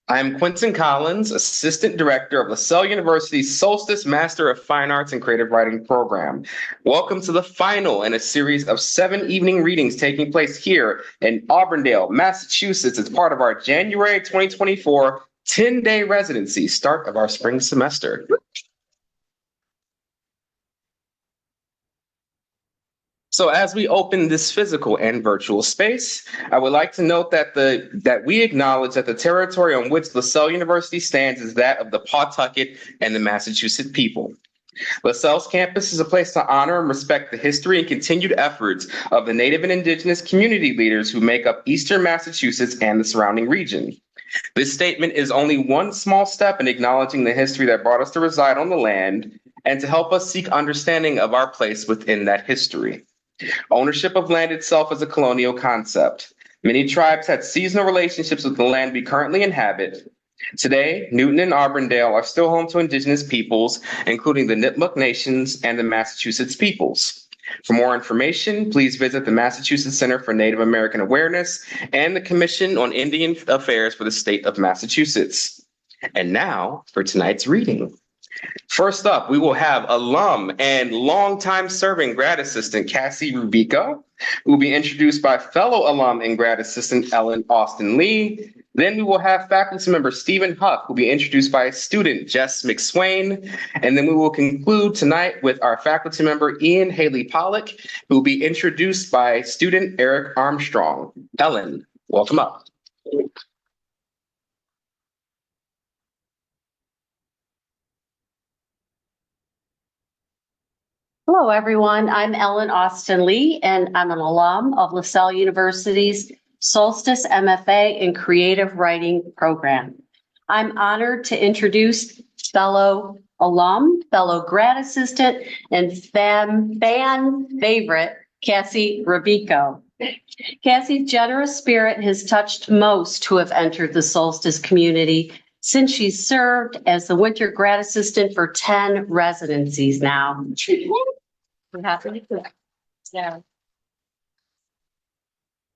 I'm Quentin Collins, Assistant Director of LaSalle University's Solstice Master of Fine Arts and Creative Writing program. Welcome to the final in a series of 7 evening readings taking place here in Auburndale, Massachusetts as part of our January 2024 10-day residency, start of our spring semester. So as we open this physical and virtual space, I would like to note that we acknowledge that the territory on which LaSalle University stands is that of the Pawtucket and the Massachusetts people. LaSalle's campus is a place to honor and respect the history and continued efforts of the Native and Indigenous community leaders who make up Eastern Massachusetts and the surrounding region. This statement is only one small step in acknowledging the history that brought us to reside on the land and to help us seek understanding of our place within that history. Ownership of land itself is a colonial concept. Many tribes had seasonal relationships with the land we currently inhabit. Today, Newton and Auburndale are still home to indigenous peoples, including the Nipmuc Nations and the Massachusetts peoples. For more information, please visit the Massachusetts Center for Native American Awareness and the Commission on Indian Affairs for the state of Massachusetts. And now for tonight's reading. First up, we will have alum and longtime serving grad assistant Kassie Rubico, who will be introduced by fellow alum and grad assistant Ellen Austin Lee. Then we will have faculty member Stephen Huff, who will be introduced by student Jess McSwain. And then we will conclude tonight with our faculty member Iain Haley Pollock, who will be introduced by student Eric Armstrong. Ellen, welcome up. Hello, everyone. I'm Ellen Austin Lee, and I'm an alum of LaSalle University's Solstice MFA in Creative Writing program. I'm honored to introduce fellow alum, fellow grad assistant, and fan favorite, Kassie Rubico. Kassie's generous spirit has touched most who have entered the Solstice community since she's served as the winter grad assistant for 10 residencies now. We're happy to yeah.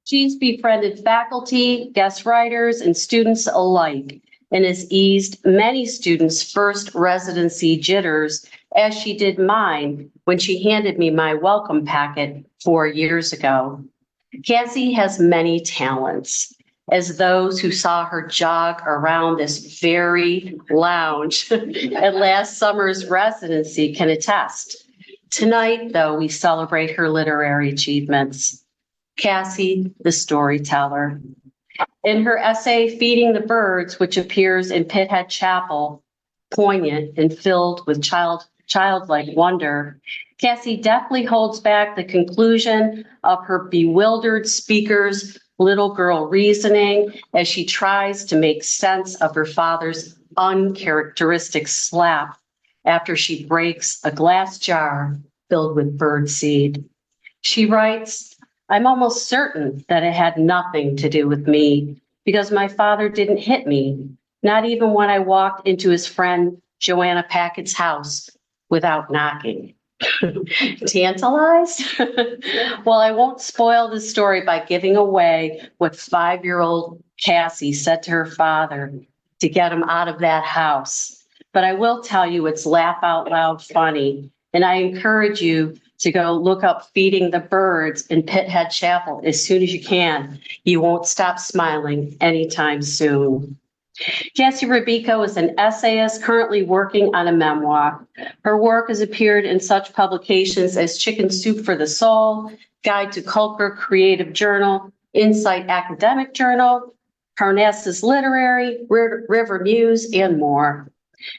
She's befriended faculty, guest writers, and students alike, and has eased many students' first residency jitters, as she did mine when she handed me my welcome packet 4 years ago. Kassie has many talents, as those who saw her jog around this very lounge at last summer's residency can attest. Tonight, though, we celebrate her literary achievements. Kassie, the storyteller. In her essay, Feeding the Birds, which appears in Pithead Chapel, poignant and filled with childlike wonder, Kassie deftly holds back the conclusion of her bewildered speaker's little girl reasoning as she tries to make sense of her father's uncharacteristic slap after she breaks a glass jar filled with bird seed. She writes, I'm almost certain that it had nothing to do with me because my father didn't hit me, not even when I walked into his friend Joanna Packett's house without knocking. Tantalized? Well, I won't spoil the story by giving away what 5-year-old Kassie said to her father to get him out of that house. But I will tell you it's laugh out loud funny. And I encourage you to go look up Feeding the Birds in Pithead Chapel as soon as you can. You won't stop smiling anytime soon. Kassie Rubico is an essayist currently working on a memoir. Her work has appeared in such publications as Chicken Soup for the Soul, Guide to Culture Creative Journal, Insight Academic Journal, Parnassus Literary, River Muse, and more.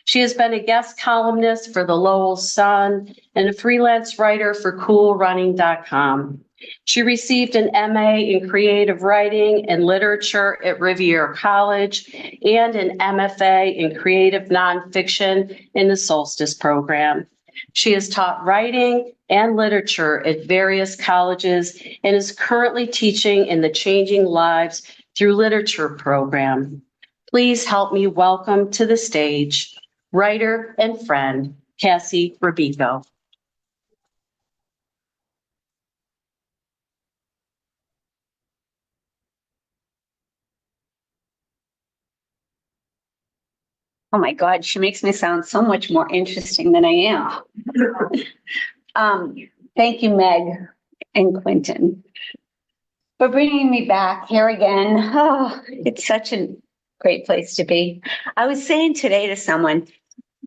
She has been a guest columnist for the Lowell Sun and a freelance writer for CoolRunning.com. She received an MA in creative writing and literature at Rivier College and an MFA in creative nonfiction in the Solstice program. She has taught writing and literature at various colleges and is currently teaching in the Changing Lives Through Literature program. Please help me welcome to the stage writer and friend, Kassie Rubico. Oh my God, she makes me sound so much more interesting than I am. Thank you, Meg and Quentin, for bringing me back here again. Oh, it's such a great place to be. I was saying today to someone,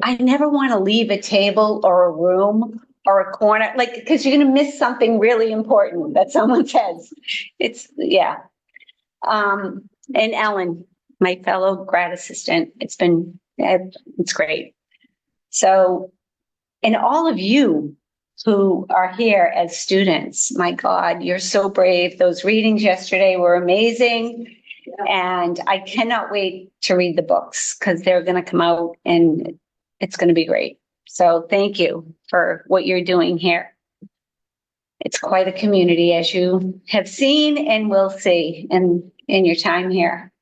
I never want to leave a table or a room or a corner, like, because you're going to miss something really important that someone says. Yeah. And Ellen, my fellow grad assistant, it's great. So, and all of you who are here as students, my God, you're so brave. Those readings yesterday were amazing. And I cannot wait to read the books because they're going to come out and it's going to be great. So thank you for what you're doing here. It's quite a community, as you have seen and will see in your time here.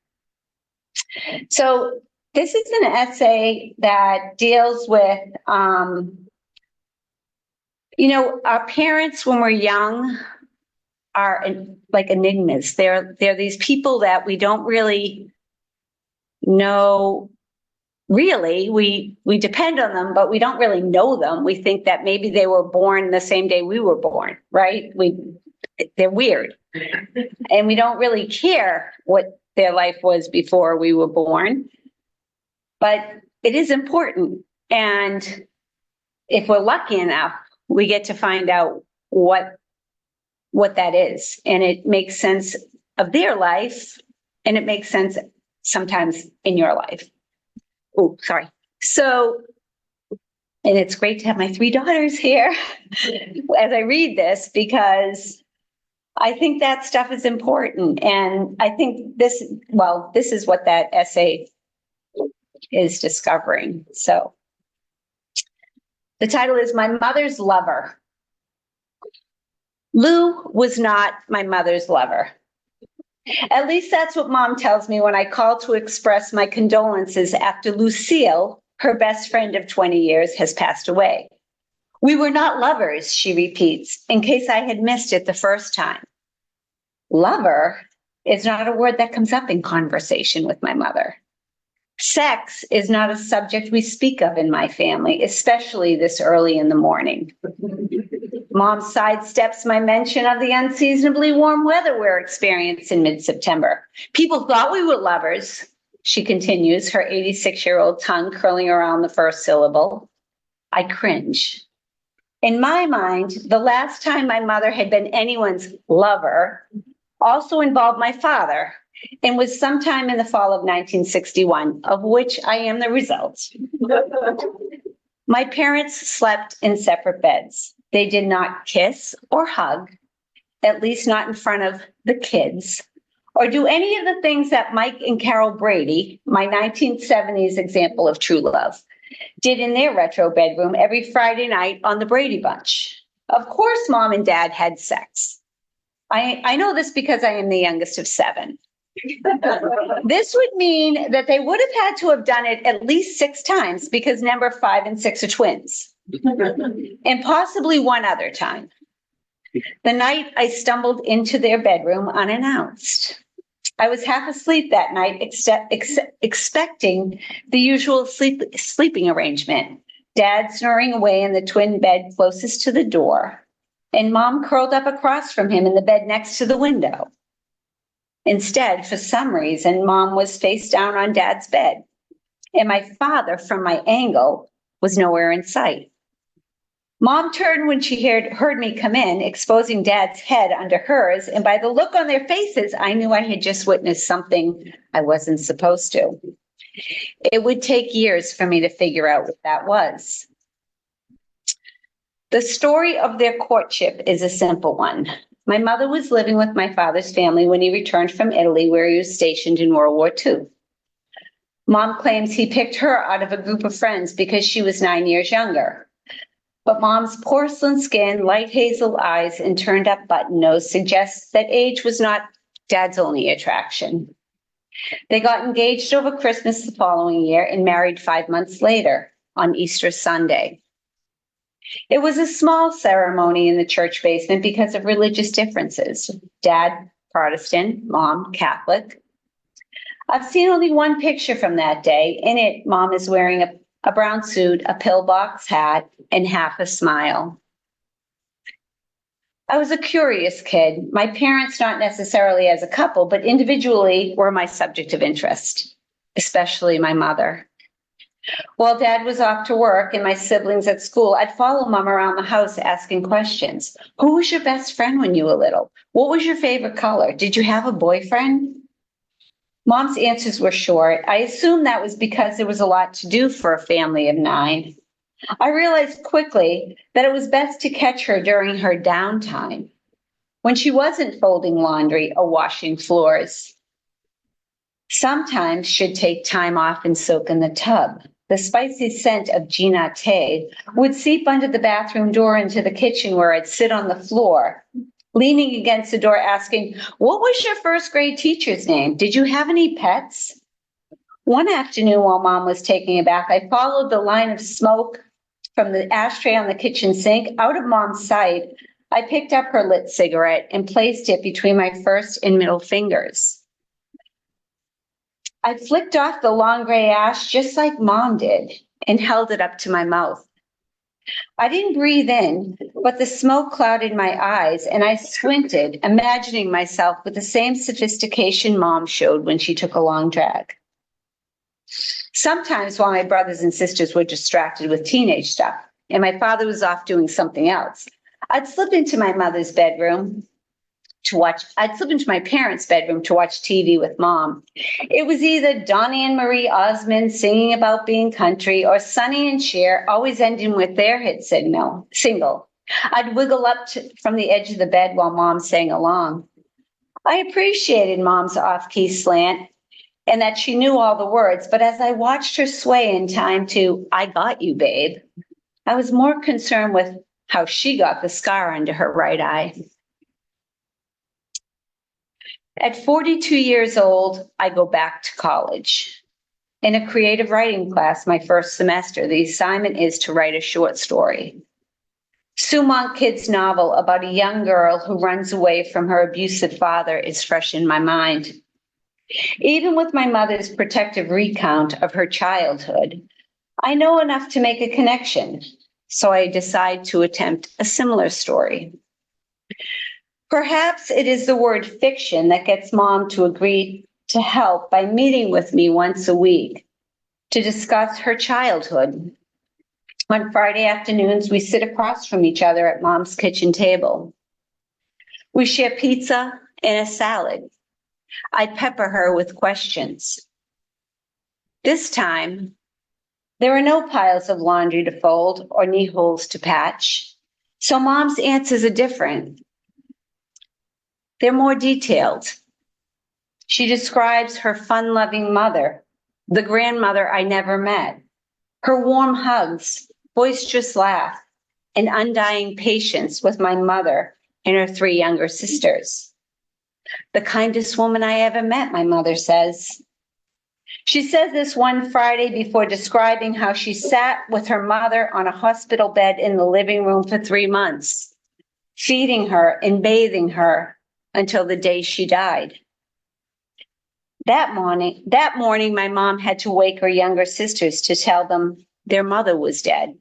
So this is an essay that deals with, our parents when we're young are like enigmas. They're these people that we don't really know. Really, we depend on them, but we don't really know them. We think that maybe they were born the same day we were born, right? They're weird. And we don't really care what their life was before we were born. But it is important. And if we're lucky enough, we get to find out what that is. And it makes sense of their life, and it makes sense sometimes in your life. Oh, sorry. So, and it's great to have my 3 daughters here as I read this, because I think that stuff is important. And I think this is what that essay is discovering. So the title is My Mother's Lover. Lou was not my mother's lover. At least that's what Mom tells me when I call to express my condolences after Lucille, her best friend of 20 years, has passed away. We were not lovers, she repeats, in case I had missed it the first time. Lover is not a word that comes up in conversation with my mother. Sex is not a subject we speak of in my family, especially this early in the morning. Mom sidesteps my mention of the unseasonably warm weather we're experiencing in mid-September. People thought we were lovers, she continues, her 86-year-old tongue curling around the first syllable. I cringe. In my mind, the last time my mother had been anyone's lover also involved my father, and was sometime in the fall of 1961, of which I am the result. My parents slept in separate beds. They did not kiss or hug, at least not in front of the kids, or do any of the things that Mike and Carol Brady, my 1970s example of true love, did in their retro bedroom every Friday night on the Brady Bunch. Of course, Mom and Dad had sex. I know this because I am the youngest of 7. This would mean that they would have had to have done it at least 6 times, because number 5 and 6 are twins, and possibly one other time. The night I stumbled into their bedroom unannounced. I was half asleep that night, expecting the usual sleeping arrangement. Dad snoring away in the twin bed closest to the door, and Mom curled up across from him in the bed next to the window. Instead, for some reason, Mom was face down on Dad's bed, and my father, from my angle, was nowhere in sight. Mom turned when she heard me come in, exposing Dad's head under hers, and by the look on their faces, I knew I had just witnessed something I wasn't supposed to. It would take years for me to figure out what that was. The story of their courtship is a simple one. My mother was living with my father's family when he returned from Italy, where he was stationed in World War II. Mom claims he picked her out of a group of friends because she was 9 years younger. But Mom's porcelain skin, light hazel eyes, and turned up button nose suggests that age was not Dad's only attraction. They got engaged over Christmas the following year and married 5 months later on Easter Sunday. It was a small ceremony in the church basement because of religious differences. Dad, Protestant, Mom, Catholic. I've seen only one picture from that day. In it, Mom is wearing a brown suit, a pillbox hat, and half a smile. I was a curious kid. My parents, not necessarily as a couple, but individually, were my subject of interest, especially my mother. While Dad was off to work and my siblings at school, I'd follow Mom around the house asking questions. Who was your best friend when you were little? What was your favorite color? Did you have a boyfriend? Mom's answers were short. I assumed that was because there was a lot to do for a family of 9. I realized quickly that it was best to catch her during her downtime, when she wasn't folding laundry or washing floors. Sometimes she'd take time off and soak in the tub. The spicy scent of ginate would seep under the bathroom door into the kitchen, where I'd sit on the floor, leaning against the door asking, "What was your first grade teacher's name? Did you have any pets?" One afternoon while Mom was taking a bath, I followed the line of smoke from the ashtray on the kitchen sink out of Mom's sight. I picked up her lit cigarette and placed it between my first and middle fingers. I flicked off the long gray ash just like Mom did and held it up to my mouth. I didn't breathe in, but the smoke clouded my eyes and I squinted, imagining myself with the same sophistication Mom showed when she took a long drag. Sometimes while my brothers and sisters were distracted with teenage stuff and my father was off doing something else, I'd slip into my parents' bedroom to watch TV with Mom. It was either Donnie and Marie Osmond singing about being country or Sonny and Cher, always ending with their hit single. I'd wiggle up from the edge of the bed while Mom sang along. I appreciated Mom's off-key slant and that she knew all the words, but as I watched her sway in time to "I Got You, Babe," I was more concerned with how she got the scar under her right eye. At 42 years old, I go back to college. In a creative writing class, my first semester, the assignment is to write a short story. Sue Monk Kidd's novel about a young girl who runs away from her abusive father is fresh in my mind. Even with my mother's protective recount of her childhood, I know enough to make a connection, so I decide to attempt a similar story. Perhaps it is the word fiction that gets Mom to agree to help by meeting with me once a week to discuss her childhood. On Friday afternoons, we sit across from each other at Mom's kitchen table. We share pizza and a salad. I pepper her with questions. This time, there are no piles of laundry to fold or knee holes to patch, so Mom's answers are different. They're more detailed. She describes her fun-loving mother, the grandmother I never met, her warm hugs, boisterous laugh, and undying patience with my mother and her 3 younger sisters. The kindest woman I ever met, my mother says. She says this one Friday before describing how she sat with her mother on a hospital bed in the living room for 3 months, feeding her and bathing her until the day she died. That morning, my mom had to wake her younger sisters to tell them their mother was dead.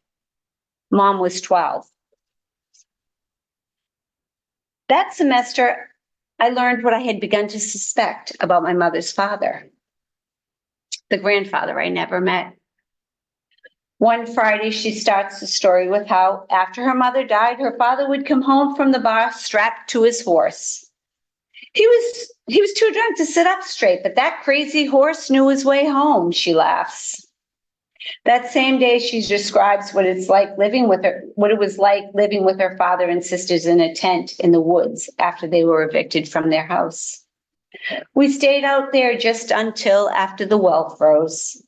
Mom was 12. That semester, I learned what I had begun to suspect about my mother's father, the grandfather I never met. One Friday, she starts the story with how, after her mother died, her father would come home from the bar strapped to his horse. He was too drunk to sit up straight, but that crazy horse knew his way home, she laughs. That same day, she describes what it was like living with her father and sisters in a tent in the woods after they were evicted from their house. We stayed out there just until after the well froze.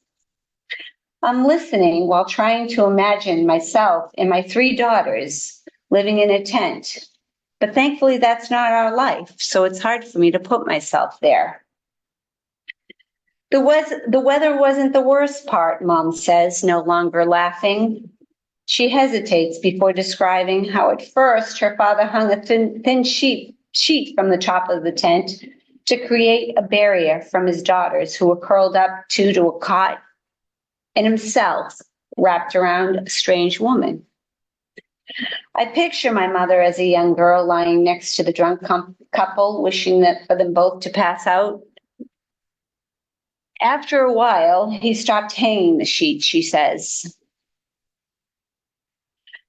I'm listening while trying to imagine myself and my 3 daughters living in a tent. But thankfully, that's not our life, so it's hard for me to put myself there. The weather wasn't the worst part, Mom says, no longer laughing. She hesitates before describing how at first her father hung a thin sheet from the top of the tent to create a barrier from his daughters who were curled up to a cot and himself wrapped around a strange woman. I picture my mother as a young girl lying next to the drunk couple, wishing that for them both to pass out. After a while, he stopped hanging the sheet, she says.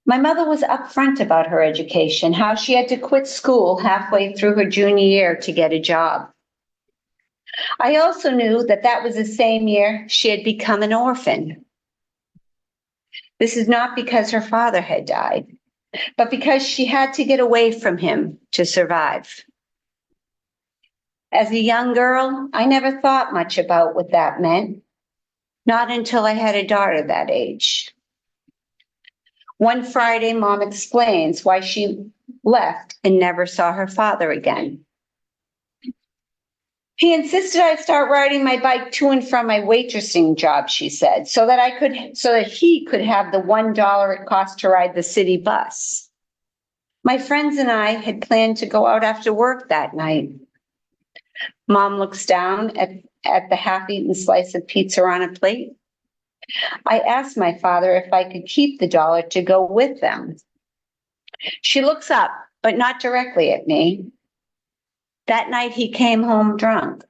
My mother was upfront about her education, how she had to quit school halfway through her junior year to get a job. I also knew that that was the same year she had become an orphan. This is not because her father had died, but because she had to get away from him to survive. As a young girl, I never thought much about what that meant, not until I had a daughter that age. One Friday, Mom explains why she left and never saw her father again. He insisted I start riding my bike to and from my waitressing job, she said, so that he could have the $1 it cost to ride the city bus. My friends and I had planned to go out after work that night. Mom looks down at the half-eaten slice of pizza on a plate. I asked my father if I could keep the dollar to go with them. She looks up, but not directly at me. That night he came home drunk.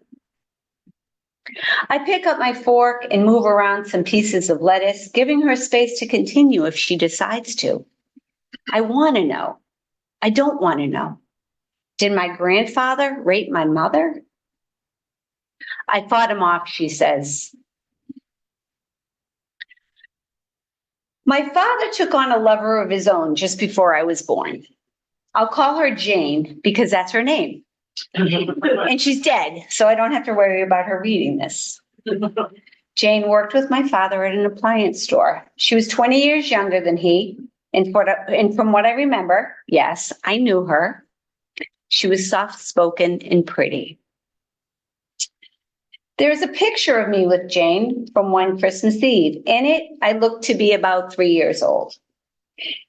I pick up my fork and move around some pieces of lettuce, giving her space to continue if she decides to. I want to know. I don't want to know. Did my grandfather rape my mother? I fought him off, she says. My father took on a lover of his own just before I was born. I'll call her Jane because that's her name. And she's dead, so I don't have to worry about her reading this. Jane worked with my father at an appliance store. She was 20 years younger than he, and from what I remember, yes, I knew her. She was soft-spoken and pretty. There's a picture of me with Jane from one Christmas Eve. In it, I looked to be about 3 years old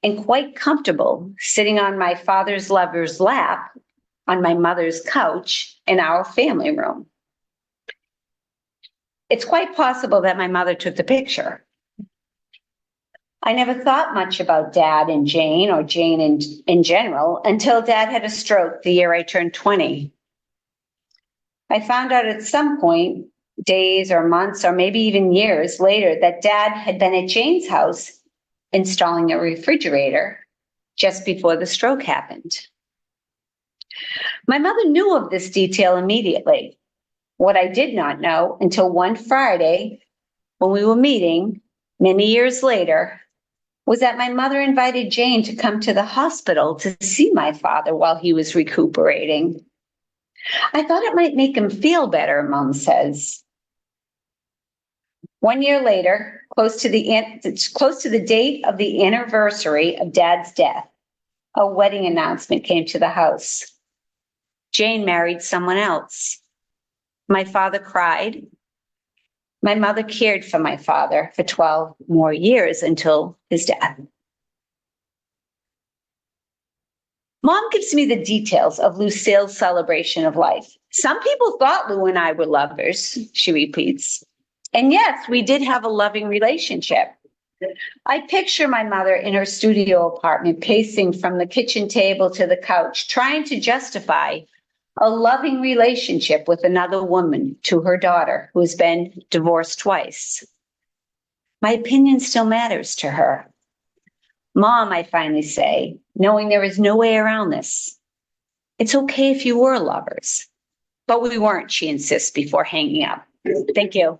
and quite comfortable sitting on my father's lover's lap on my mother's couch in our family room. It's quite possible that my mother took the picture. I never thought much about Dad and Jane or Jane in general until Dad had a stroke the year I turned 20. I found out at some point, days or months or maybe even years later, that Dad had been at Jane's house installing a refrigerator just before the stroke happened. My mother knew of this detail immediately. What I did not know until one Friday when we were meeting many years later was that my mother invited Jane to come to the hospital to see my father while he was recuperating. I thought it might make him feel better, Mom says. 1 year later, close to the date of the anniversary of Dad's death, a wedding announcement came to the house. Jane married someone else. My father cried. My mother cared for my father for 12 more years until his death. Mom gives me the details of Lucille's celebration of life. Some people thought Lou and I were lovers, she repeats. And yes, we did have a loving relationship. I picture my mother in her studio apartment, pacing from the kitchen table to the couch, trying to justify a loving relationship with another woman to her daughter, who has been divorced twice. My opinion still matters to her. Mom, I finally say, knowing there is no way around this. It's okay if you were lovers, but we weren't, she insists before hanging up. Thank you.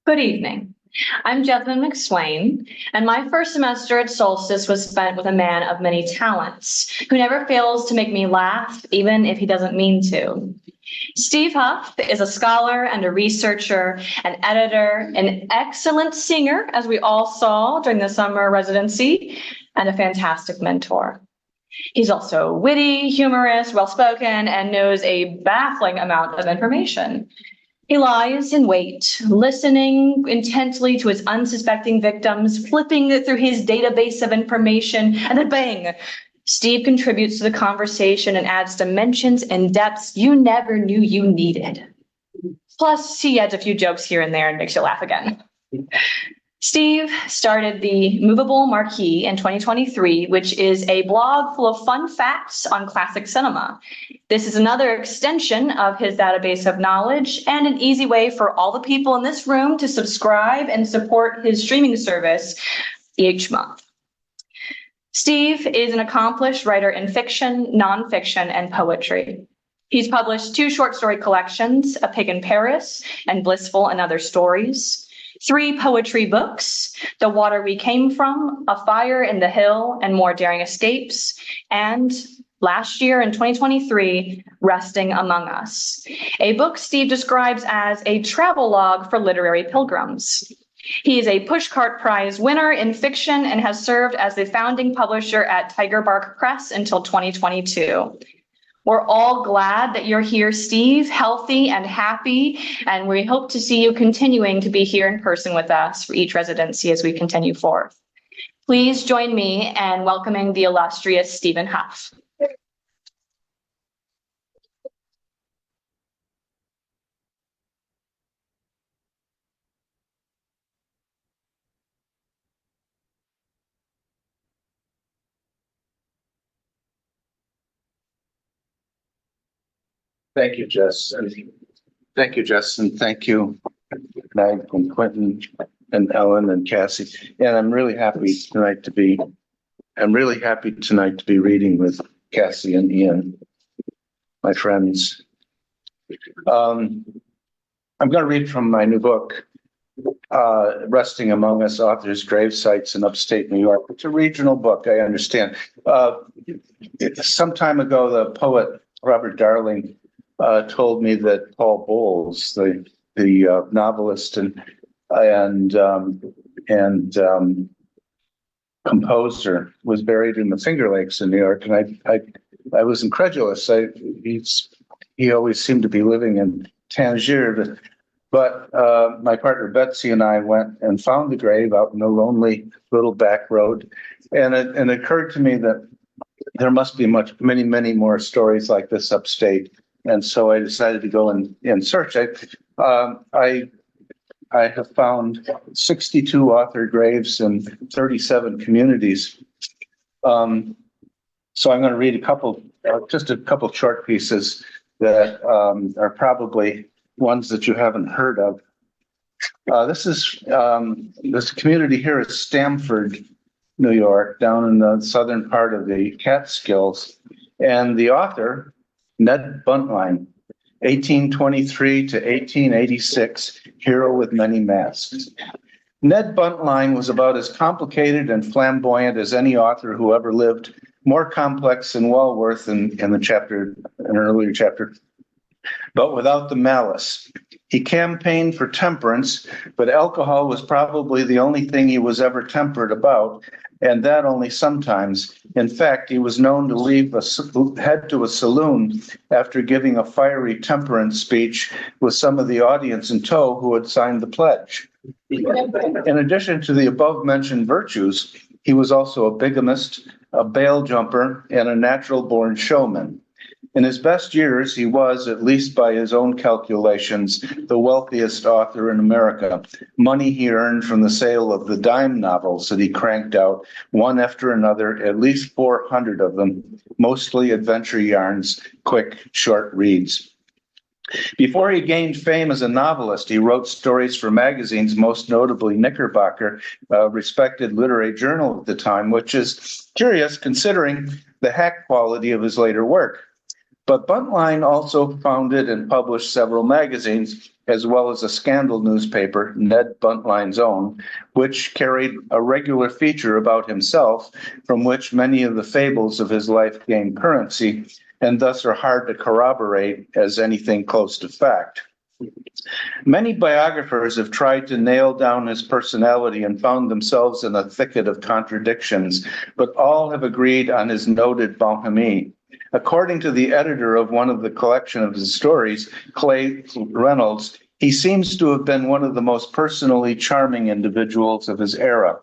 Good evening. I'm Jasmine McSwain, and my first semester at Solstice was spent with a man of many talents who never fails to make me laugh, even if he doesn't mean to. Steve Huff is a scholar and a researcher, an editor, an excellent singer, as we all saw during the summer residency, and a fantastic mentor. He's also witty, humorous, well-spoken, and knows a baffling amount of information. He lies in wait, listening intently to his unsuspecting victims, flipping through his database of information, and then bang! Steve contributes to the conversation and adds dimensions and depths you never knew you needed. Plus, he adds a few jokes here and there and makes you laugh again. Steve started the Movable Marquee in 2023, which is a blog full of fun facts on classic cinema. This is another extension of his database of knowledge and an easy way for all the people in this room to subscribe and support his streaming service each month. Steve is an accomplished writer in fiction, nonfiction, and poetry. He's published 2 short story collections, A Pig in Paris and Blissful and Other Stories, 3 poetry books, The Water We Came From, A Fire in the Hill, and More Daring Escapes, and last year in 2023, Resting Among Us, a book Steve describes as a travel log for literary pilgrims. He is a Pushcart Prize winner in fiction and has served as the founding publisher at Tiger Bark Press until 2022. We're all glad that you're here, Steve, healthy and happy, and we hope to see you continuing to be here in person with us for each residency as we continue forth. Please join me in welcoming the illustrious Stephen Huff. Thank you, Jess. And thank you, Jess, and thank you, Meg and Quentin and Ellen and Kassie. And I'm really happy tonight to be reading with Kassie and Iain, my friends. I'm going to read from my new book, Resting Among Us, Authors' Grave Sites in Upstate New York. It's a regional book, I understand. Some time ago, the poet Robert Darling told me that Paul Bowles, the novelist and composer, was buried in the Finger Lakes in New York, and I was incredulous. He always seemed to be living in Tangier, but my partner Betsy and I went and found the grave out in a lonely little back road, and it occurred to me that there must be many more stories like this upstate. And so I decided to go and search. I have found 62 author graves in 37 communities. So I'm going to read just a couple short pieces that are probably ones that you haven't heard of. This community here is Stamford, New York, down in the southern part of the Catskills. And the author, Ned Buntline, 1823 to 1886, hero with many masks. Ned Buntline was about as complicated and flamboyant as any author who ever lived, more complex than Walworth in an earlier chapter, but without the malice. He campaigned for temperance, but alcohol was probably the only thing he was ever temperate about, and that only sometimes. In fact, he was known to head to a saloon after giving a fiery temperance speech with some of the audience in tow who had signed the pledge. In addition to the above-mentioned virtues, he was also a bigamist, a bail jumper, and a natural-born showman. In his best years, he was, at least by his own calculations, the wealthiest author in America. Money he earned from the sale of the dime novels that he cranked out, one after another, at least 400 of them, mostly adventure yarns, quick, short reads. Before he gained fame as a novelist, he wrote stories for magazines, most notably Knickerbocker, a respected literary journal at the time, which is curious considering the hack quality of his later work. But Buntline also founded and published several magazines, as well as a scandal newspaper, Ned Buntline's Own, which carried a regular feature about himself, from which many of the fables of his life gained currency, and thus are hard to corroborate as anything close to fact. Many biographers have tried to nail down his personality and found themselves in a thicket of contradictions, but all have agreed on his noted bonhomie. According to the editor of one of the collection of his stories, Clay Reynolds, he seems to have been one of the most personally charming individuals of his era.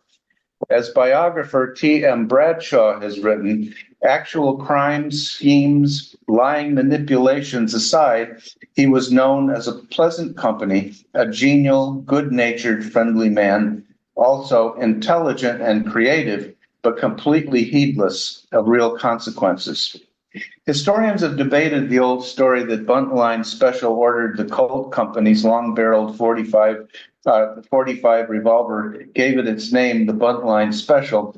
As biographer T.M. Bradshaw has written, actual crimes, schemes, lying manipulations aside, he was known as a pleasant company, a genial, good-natured, friendly man, also intelligent and creative, but completely heedless of real consequences. Historians have debated the old story that Buntline special ordered the Colt Company's long-barreled 45 revolver, gave it its name, the Buntline Special,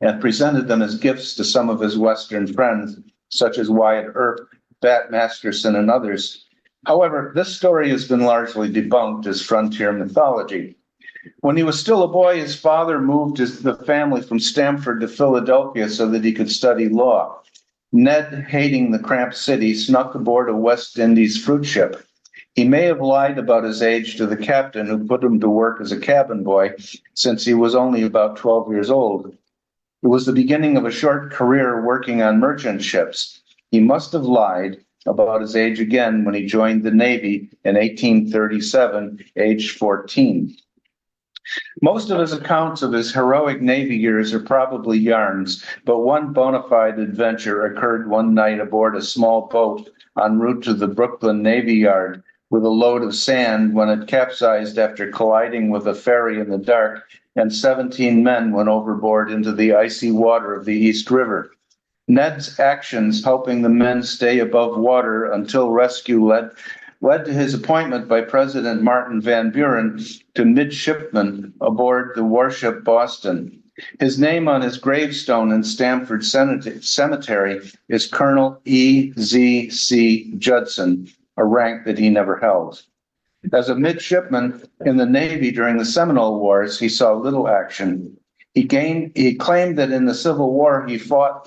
and presented them as gifts to some of his Western friends, such as Wyatt Earp, Bat Masterson, and others. However, this story has been largely debunked as frontier mythology. When he was still a boy, his father moved the family from Stamford to Philadelphia so that he could study law. Ned, hating the cramped city, snuck aboard a West Indies fruit ship. He may have lied about his age to the captain who put him to work as a cabin boy, since he was only about 12 years old. It was the beginning of a short career working on merchant ships. He must have lied about his age again when he joined the Navy in 1837, aged 14. Most of his accounts of his heroic Navy years are probably yarns, but one bona fide adventure occurred one night aboard a small boat en route to the Brooklyn Navy Yard with a load of sand when it capsized after colliding with a ferry in the dark, and 17 men went overboard into the icy water of the East River. Ned's actions helping the men stay above water until rescue led to his appointment by President Martin Van Buren to midshipman aboard the warship Boston. His name on his gravestone in Stamford Cemetery is Colonel E.Z.C. Judson, a rank that he never held. As a midshipman in the Navy during the Seminole Wars, he saw little action. He claimed that in the Civil War he fought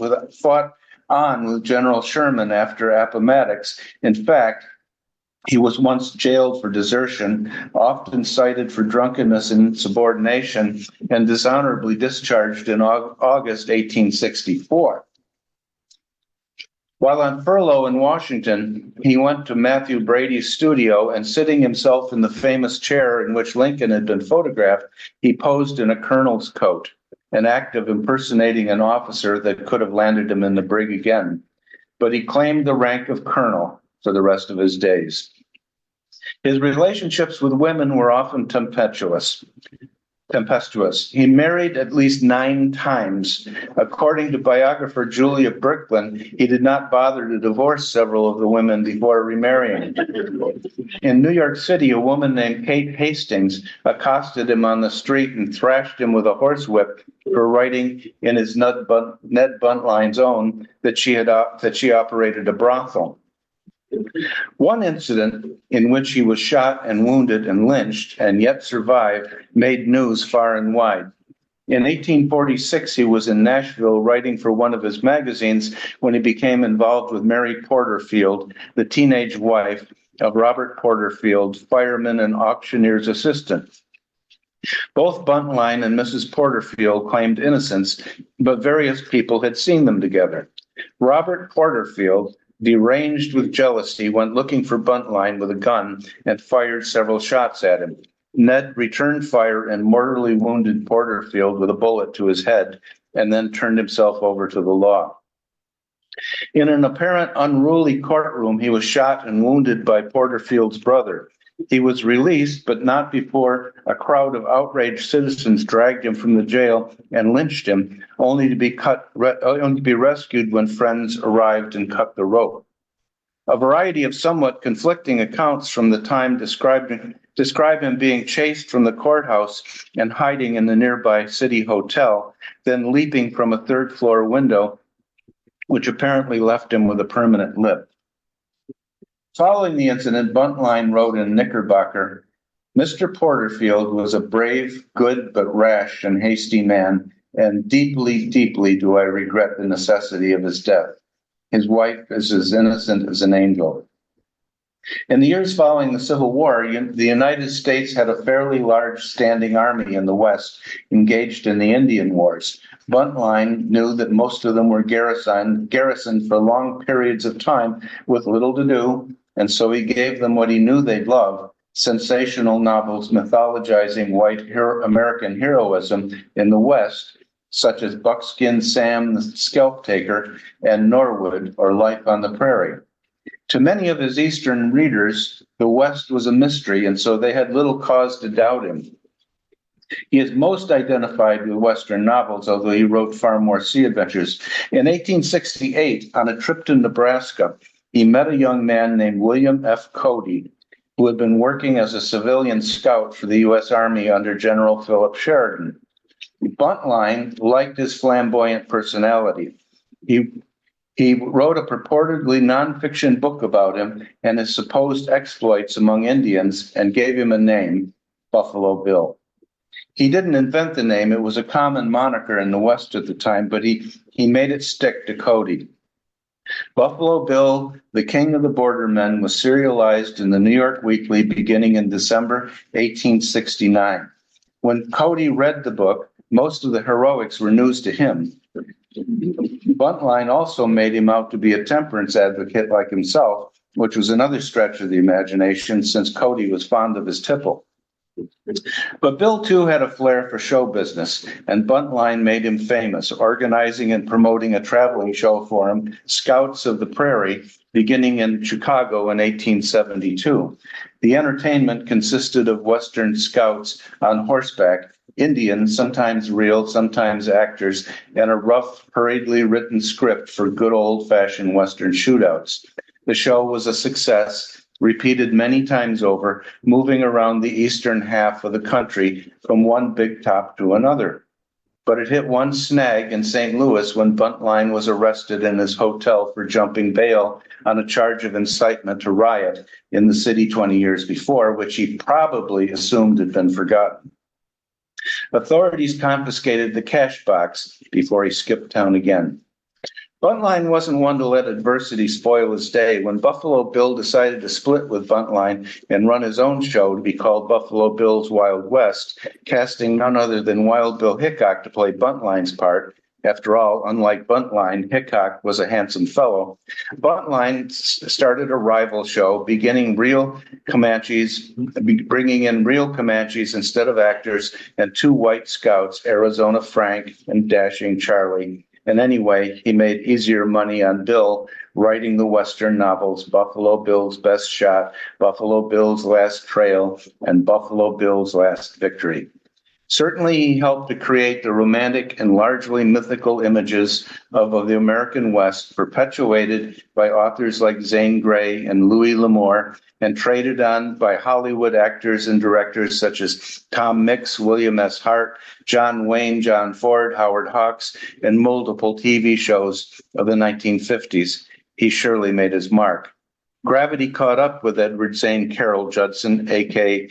on with General Sherman after Appomattox. In fact, he was once jailed for desertion, often cited for drunkenness and insubordination, and dishonorably discharged in August 1864. While on furlough in Washington, he went to Matthew Brady's studio, and sitting himself in the famous chair in which Lincoln had been photographed, he posed in a colonel's coat, an act of impersonating an officer that could have landed him in the brig again. But he claimed the rank of colonel for the rest of his days. His relationships with women were often tempestuous. He married at least 9 times. According to biographer Julia Bricklin, he did not bother to divorce several of the women before remarrying. In New York City, a woman named Kate Hastings accosted him on the street and thrashed him with a horsewhip for writing in his Ned Buntline's own that she operated a brothel. One incident in which he was shot and wounded and lynched and yet survived made news far and wide. In 1846, he was in Nashville writing for one of his magazines when he became involved with Mary Porterfield, the teenage wife of Robert Porterfield, fireman and auctioneer's assistant. Both Buntline and Mrs. Porterfield claimed innocence, but various people had seen them together. Robert Porterfield, deranged with jealousy, went looking for Buntline with a gun and fired several shots at him. Ned returned fire and mortally wounded Porterfield with a bullet to his head, and then turned himself over to the law. In an apparent unruly courtroom, he was shot and wounded by Porterfield's brother. He was released, but not before a crowd of outraged citizens dragged him from the jail and lynched him, only to be rescued when friends arrived and cut the rope. A variety of somewhat conflicting accounts from the time describe him being chased from the courthouse and hiding in the nearby city hotel, then leaping from a third-floor window, which apparently left him with a permanent lip. Following the incident, Buntline wrote in Knickerbocker, "Mr. Porterfield was a brave, good, but rash and hasty man, and deeply, deeply do I regret the necessity of his death. His wife is as innocent as an angel." In the years following the Civil War, the United States had a fairly large standing army in the West engaged in the Indian Wars. Buntline knew that most of them were garrisoned for long periods of time with little to do, and so he gave them what he knew they'd love: sensational novels mythologizing white American heroism in the West, such as Buckskin Sam the Scalp Taker and Norwood, or Life on the Prairie. To many of his Eastern readers, the West was a mystery, and so they had little cause to doubt him. He is most identified with Western novels, although he wrote far more sea adventures. In 1868, on a trip to Nebraska, he met a young man named William F. Cody, who had been working as a civilian scout for the U.S. Army under General Philip Sheridan. Buntline liked his flamboyant personality. He wrote a purportedly nonfiction book about him and his supposed exploits among Indians and gave him a name, Buffalo Bill. He didn't invent the name. It was a common moniker in the West at the time, but he made it stick to Cody. Buffalo Bill, the King of the Bordermen, was serialized in the New York Weekly beginning in December 1869. When Cody read the book, most of the heroics were news to him. Buntline also made him out to be a temperance advocate like himself, which was another stretch of the imagination since Cody was fond of his tipple. But Bill, too, had a flair for show business, and Buntline made him famous, organizing and promoting a traveling show for him, Scouts of the Prairie, beginning in Chicago in 1872. The entertainment consisted of Western scouts on horseback, Indians, sometimes real, sometimes actors, and a rough, hurriedly written script for good old-fashioned Western shootouts. The show was a success, repeated many times over, moving around the eastern half of the country from one big top to another. But it hit one snag in St. Louis when Buntline was arrested in his hotel for jumping bail on a charge of incitement to riot in the city 20 years before, which he probably assumed had been forgotten. Authorities confiscated the cash box before he skipped town again. Buntline wasn't one to let adversity spoil his day. When Buffalo Bill decided to split with Buntline and run his own show to be called Buffalo Bill's Wild West, casting none other than Wild Bill Hickok to play Buntline's part. After all, unlike Buntline, Hickok was a handsome fellow. Buntline started a rival show, bringing in real Comanches instead of actors, and two white scouts, Arizona Frank and Dashing Charlie. And anyway, he made easier money on Bill writing the Western novels Buffalo Bill's Best Shot, Buffalo Bill's Last Trail, and Buffalo Bill's Last Victory. Certainly, he helped to create the romantic and largely mythical images of the American West, perpetuated by authors like Zane Grey and Louis L'Amour, and traded on by Hollywood actors and directors such as Tom Mix, William S. Hart, John Wayne, John Ford, Howard Hawks, and multiple TV shows of the 1950s. He surely made his mark. Gravity caught up with Edward Zane Carroll Judson, aka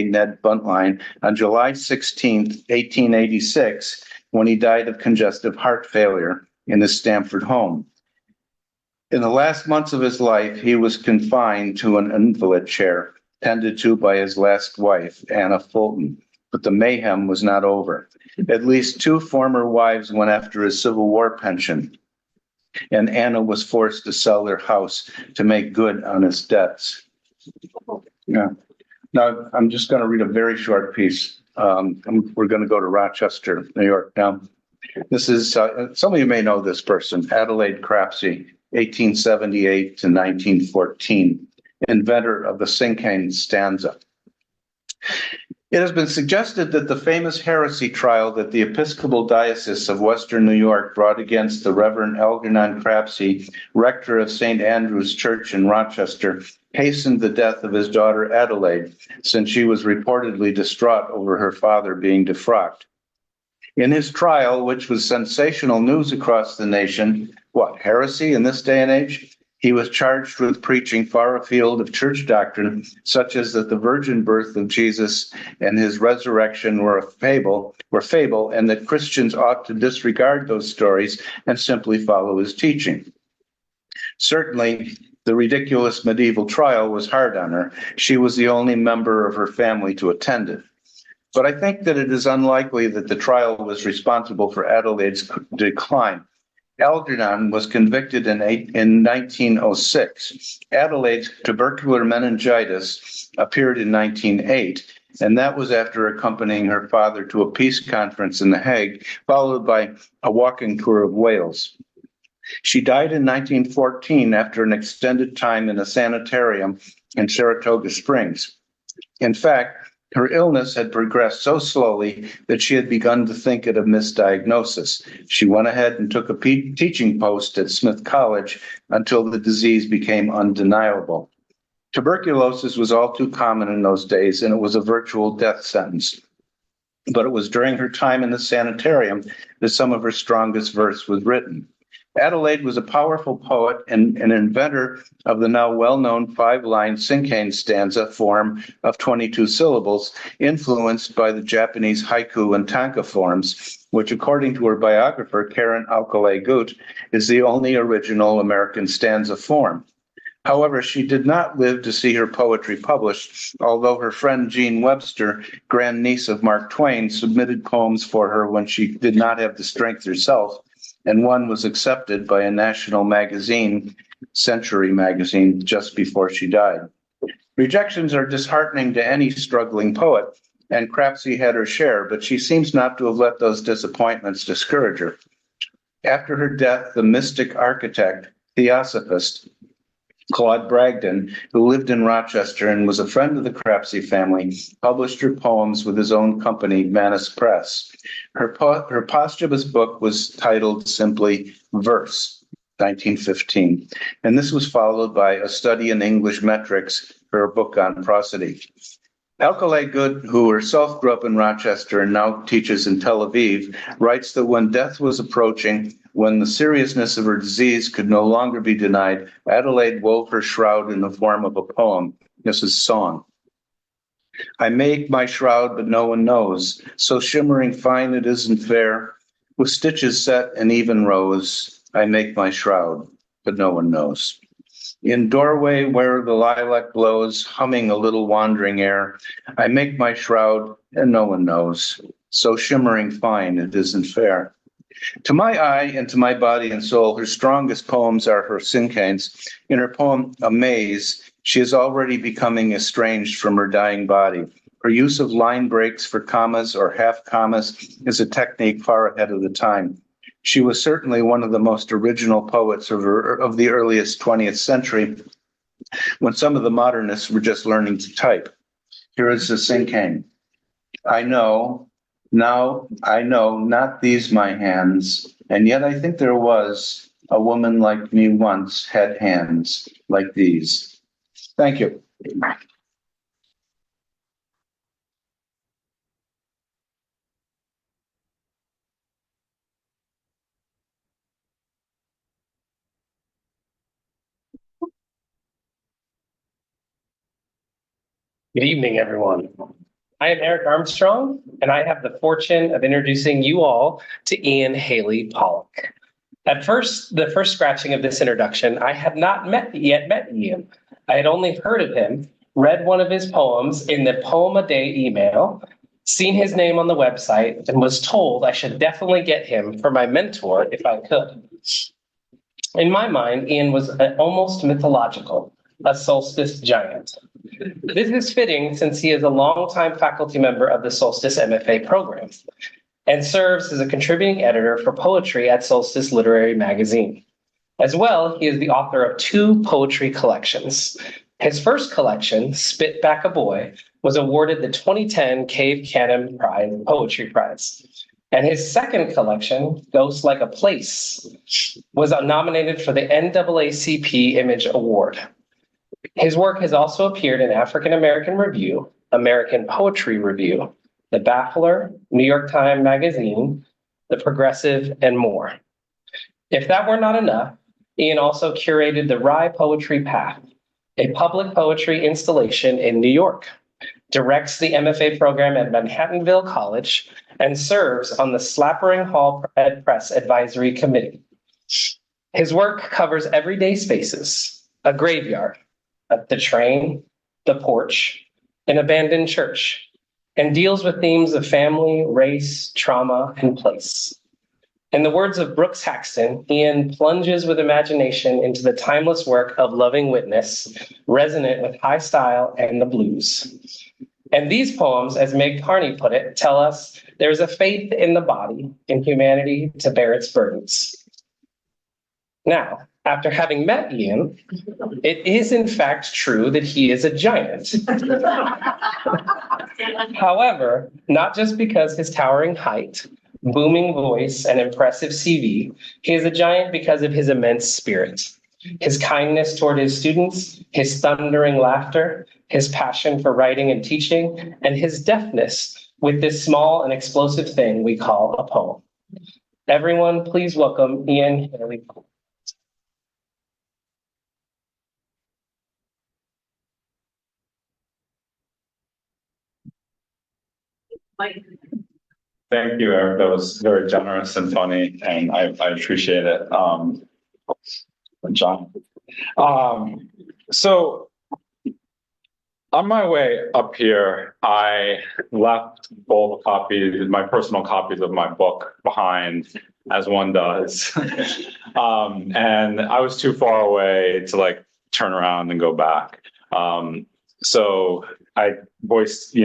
Ned Buntline, on July 16, 1886, when he died of congestive heart failure in his Stamford home. In the last months of his life, he was confined to an invalid chair, tended to by his last wife, Anna Fulton. But the mayhem was not over. At least two former wives went after his Civil War pension, and Anna was forced to sell their house to make good on his debts. Yeah. Now, I'm just going to read a very short piece. We're going to go to Rochester, New York now. This is, some of you may know this person, Adelaide Crapsey, 1878 to 1914, inventor of the cinquain stanza. It has been suggested that the famous heresy trial that the Episcopal Diocese of Western New York brought against the Reverend Algernon Crapsey, rector of St. Andrew's Church in Rochester, hastened the death of his daughter Adelaide, since she was reportedly distraught over her father being defrocked. In his trial, which was sensational news across the nation, what, heresy in this day and age? He was charged with preaching far afield of church doctrine, such as that the virgin birth of Jesus and his resurrection were a fable, and that Christians ought to disregard those stories and simply follow his teaching. Certainly, The ridiculous medieval trial was hard on her. She was the only member of her family to attend it. But I think that it is unlikely that the trial was responsible for Adelaide's decline. Algernon was convicted in 1906. Adelaide's tubercular meningitis appeared in 1908, and that was after accompanying her father to a peace conference in The Hague, followed by a walking tour of Wales. She died in 1914 after an extended time in a sanitarium in Saratoga Springs. In fact, her illness had progressed so slowly that she had begun to think it a misdiagnosis. She went ahead and took a teaching post at Smith College until the disease became undeniable. Tuberculosis was all too common in those days, and it was a virtual death sentence. But it was during her time in the sanitarium that some of her strongest verse was written. Adelaide was a powerful poet and an inventor of the now well-known 5-line cinquain stanza form of 22 syllables, influenced by the Japanese haiku and tanka forms, which, according to her biographer, Karen Alcalay-Gut, is the only original American stanza form. However, she did not live to see her poetry published, although her friend Jean Webster, grandniece of Mark Twain, submitted poems for her when she did not have the strength herself, and one was accepted by a national magazine, Century Magazine, just before she died. Rejections are disheartening to any struggling poet, and Crapsey had her share, but she seems not to have let those disappointments discourage her. After her death, the mystic architect, theosophist, Claude Bragdon, who lived in Rochester and was a friend of the Crapsey family, published her poems with his own company, Manus Press. Her posthumous book was titled simply Verse, 1915, and this was followed by A Study in English Metrics, her book on prosody. Alcalay-Gut, who herself grew up in Rochester and now teaches in Tel Aviv, writes that when death was approaching, when the seriousness of her disease could no longer be denied, Adelaide wove her shroud in the form of a poem. This is song. I make my shroud, but no one knows. So shimmering fine it isn't fair. With stitches set in even rows, I make my shroud, but no one knows. In doorway where the lilac blows, humming a little wandering air, I make my shroud, and no one knows. So shimmering fine it isn't fair. To my eye and to my body and soul, her strongest poems are her cinquains. In her poem, Amaze, she is already becoming estranged from her dying body. Her use of line breaks for commas or half commas is a technique far ahead of the time. She was certainly one of the most original poets of the earliest 20th century, when some of the modernists were just learning to type. Here is the cinquain. I know, now I know, not these my hands, and yet I think there was a woman like me once had hands like these. Thank you. Good evening, everyone. I am Eric Armstrong, and I have the fortune of introducing you all to Iain Haley Pollock. At first, the first scratching of this introduction, I had not yet met Iain. I had only heard of him, read one of his poems in the Poem a Day email, seen his name on the website, and was told I should definitely get him for my mentor if I could. In my mind, Iain was almost mythological, a solstice giant. This is fitting since he is a longtime faculty member of the Solstice MFA program and serves as a contributing editor for poetry at Solstice Literary Magazine. As well, he is the author of 2 poetry collections. His first collection, Spit Back a Boy, was awarded the 2010 Cave Canem Poetry Prize. And his second collection, Ghost Like a Place, was nominated for the NAACP Image Award. His work has also appeared in African American Review, American Poetry Review, The Baffler, New York Times Magazine, The Progressive, and more. If that were not enough, Iain also curated the Rye Poetry Path, a public poetry installation in New York, directs the MFA program at Manhattanville College, and serves on the Slappering Hall Press Advisory Committee. His work covers everyday spaces, a graveyard, the train, the porch, an abandoned church, and deals with themes of family, race, trauma, and place. In the words of Brooks Haxton, Iain plunges with imagination into the timeless work of loving witness, resonant with high style and the blues. And these poems, as Meg Carney put it, tell us there is a faith in the body, in humanity to bear its burdens. Now, after having met Iain, it is in fact true that he is a giant. However, not just because his towering height, booming voice, and impressive CV, he is a giant because of his immense spirit, his kindness toward his students, his thundering laughter, his passion for writing and teaching, and his deftness with this small and explosive thing we call a poem. Everyone, please welcome Iain Haley. Thank you, Eric. That was very generous and funny, and I appreciate it. John. So on my way up here, I left both copies, my personal copies of my book behind, as one does. And I was too far away to like turn around and go back. So I voiced,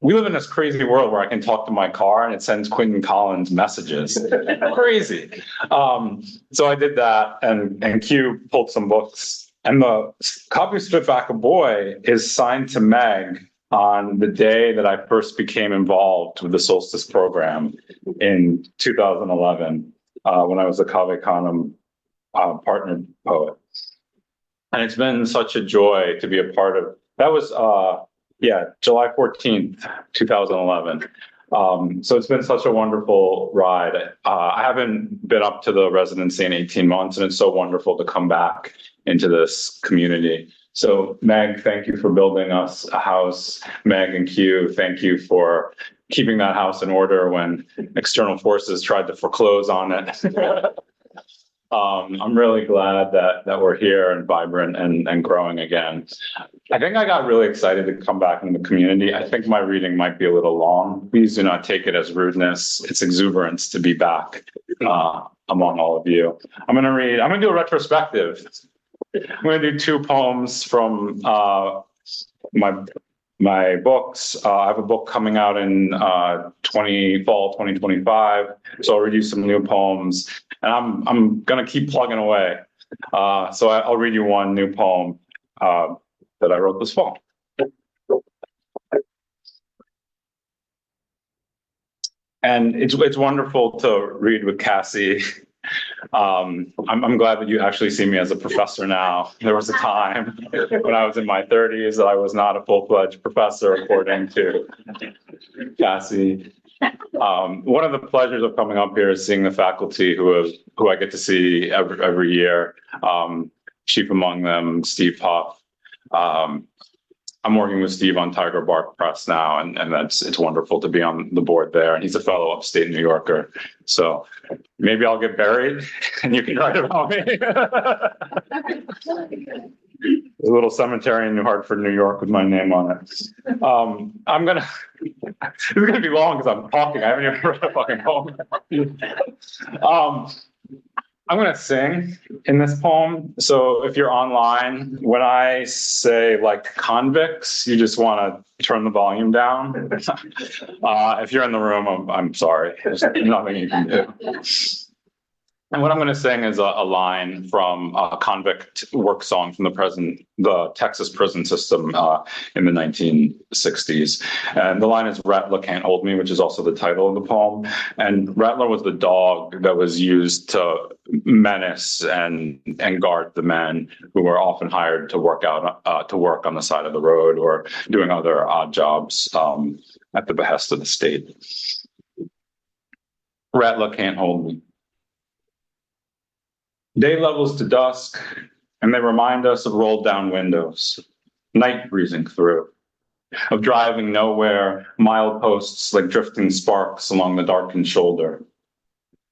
we live in this crazy world where I can talk to my car and it sends Quentin Collins messages. Crazy. So I did that, and Q pulled some books. And the copy of Spit Back a Boy is signed to Meg on the day that I first became involved with the Solstice program in 2011, when I was a Cave Canem partner poet. And it's been such a joy to be a part of. That was July 14th, 2011. So it's been such a wonderful ride. I haven't been up to the residency in 18 months, and it's so wonderful to come back into this community. So Meg, thank you for building us a house. Meg and Q, thank you for keeping that house in order when external forces tried to foreclose on it. I'm really glad that we're here and vibrant and growing again. I think I got really excited to come back into the community. I think my reading might be a little long. Please do not take it as rudeness. It's exuberance to be back among all of you. I'm going to do a retrospective. I'm going to do two poems from my books. I have a book coming out in fall 2025. So I'll read you some new poems, and I'm gonna keep plugging away. So I'll read you one new poem that I wrote this fall. And it's wonderful to read with Kassie. I'm glad that you actually see me as a professor now. There was a time when I was in my 30s that I was not a full-fledged professor, according to Kassie. One of the pleasures of coming up here is seeing the faculty who I get to see every year. Chief among them, Steve Huff. I'm working with Steve on Tiger Bark Press now, and it's wonderful to be on the board there. And he's a fellow upstate New Yorker. So maybe I'll get buried and you can write about me. A little cemetery in New Hartford, New York with my name on it. This is gonna be long because I'm talking. I haven't even read a fucking poem. I'm going to sing in this poem. So if you're online, when I say like convicts, you just want to turn the volume down. If you're in the room, I'm sorry. There's nothing you can do. And what I'm going to sing is a line from a convict work song from the Texas prison system in the 1960s. And the line is "Rattler Can't Hold Me," which is also the title of the poem. And Rattler was the dog that was used to menace and guard the men who were often hired to work on the side of the road or doing other odd jobs at the behest of the state. Rattler can't hold me. Day levels to dusk, and they remind us of rolled down windows, night breezing through, of driving nowhere, mileposts like drifting sparks along the darkened shoulder,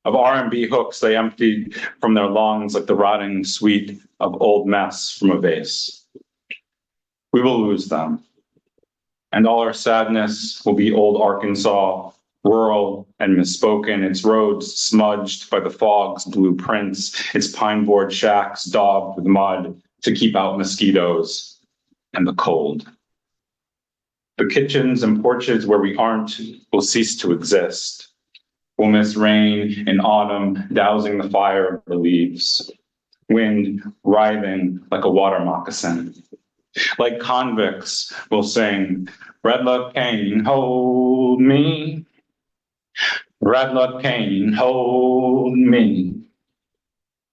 Of R&B hooks they emptied from their lungs like the rotting sweet of old mess from a vase. We will lose them. And all our sadness will be old Arkansas, rural and misspoken, its roads smudged by the fog's blueprints, its pine board shacks daubed with mud to keep out mosquitoes and the cold. The kitchens and porches where we aren't will cease to exist. We'll miss rain in autumn, dousing the fire of the leaves. Wind writhing like a water moccasin. Like convicts, we'll sing, Red Luck Kane, hold me. Red Luck Kane, hold me.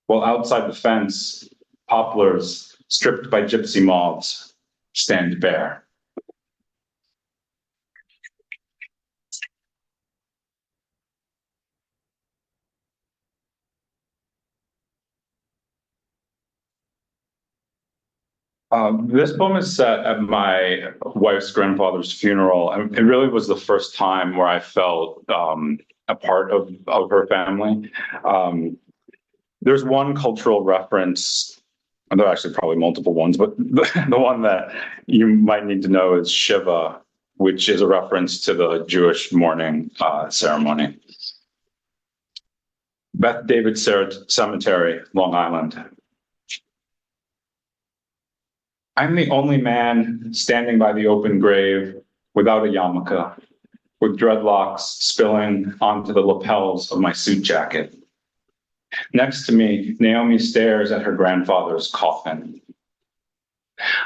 While outside the fence, poplars, stripped by gypsy moths, stand bare. This poem is set at my wife's grandfather's funeral, and it really was the first time where I felt a part of her family. There's one cultural reference, and there are actually probably multiple ones, but the one that you might need to know is Shiva, which is a reference to the Jewish mourning ceremony. Beth David Cemetery, Long Island. I'm the only man standing by the open grave without a yarmulke, with dreadlocks spilling onto the lapels of my suit jacket. Next to me, Naomi stares at her grandfather's coffin.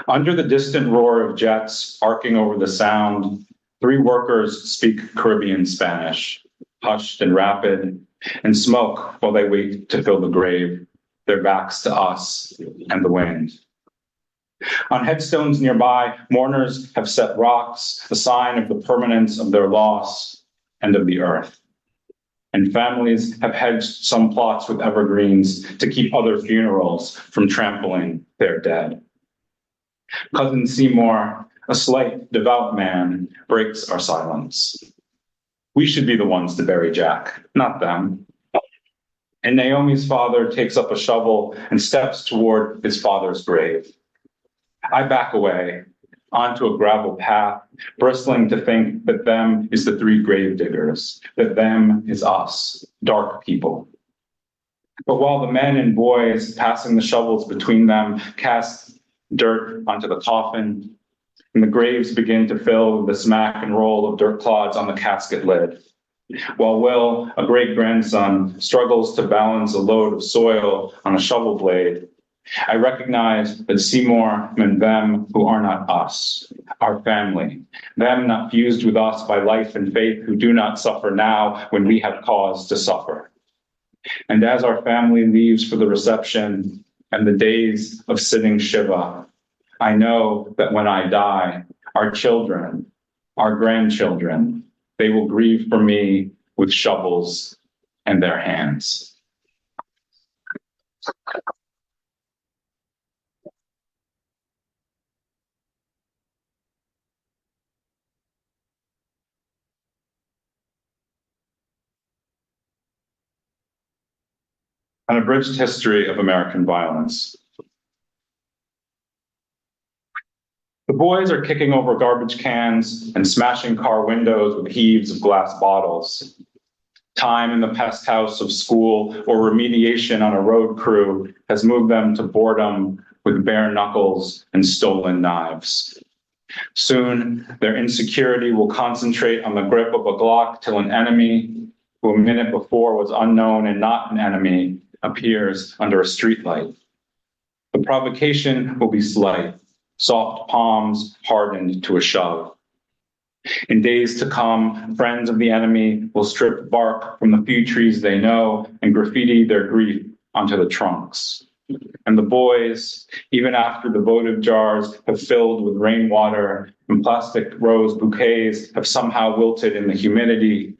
Under the distant roar of jets arcing over the sound, 3 workers speak Caribbean Spanish, hushed and rapid, and smoke while they wait to fill the grave, their backs to us and the wind. On headstones nearby, mourners have set rocks, a sign of the permanence of their loss and of the earth. And families have hedged some plots with evergreens to keep other funerals from trampling their dead. Cousin Seymour, a slight, devout man, breaks our silence. We should be the ones to bury Jack, not them. And Naomi's father takes up a shovel and steps toward his father's grave. I back away onto a gravel path, bristling to think that them is the 3 grave diggers, that them is us, dark people. But while the men and boys passing the shovels between them cast dirt onto the coffin, and the graves begin to fill with the smack and roll of dirt clods on the casket lid, while Will, a great-grandson, struggles to balance a load of soil on a shovel blade, I recognize that Seymour meant them who are not us, our family, them not fused with us by life and faith who do not suffer now when we have cause to suffer. And as our family leaves for the reception and the days of sitting Shiva, I know that when I die, our children, our grandchildren, they will grieve for me with shovels in their hands. An abridged history of American violence. The boys are kicking over garbage cans and smashing car windows with heaves of glass bottles. Time in the pest house of school or remediation on a road crew has moved them to boredom with bare knuckles and stolen knives. Soon, their insecurity will concentrate on the grip of a Glock till an enemy, who a minute before was unknown and not an enemy, appears under a streetlight. The provocation will be slight, soft palms hardened to a shove. In days to come, friends of the enemy will strip bark from the few trees they know and graffiti their grief onto the trunks. And the boys, even after the votive jars have filled with rainwater and plastic rose bouquets have somehow wilted in the humidity,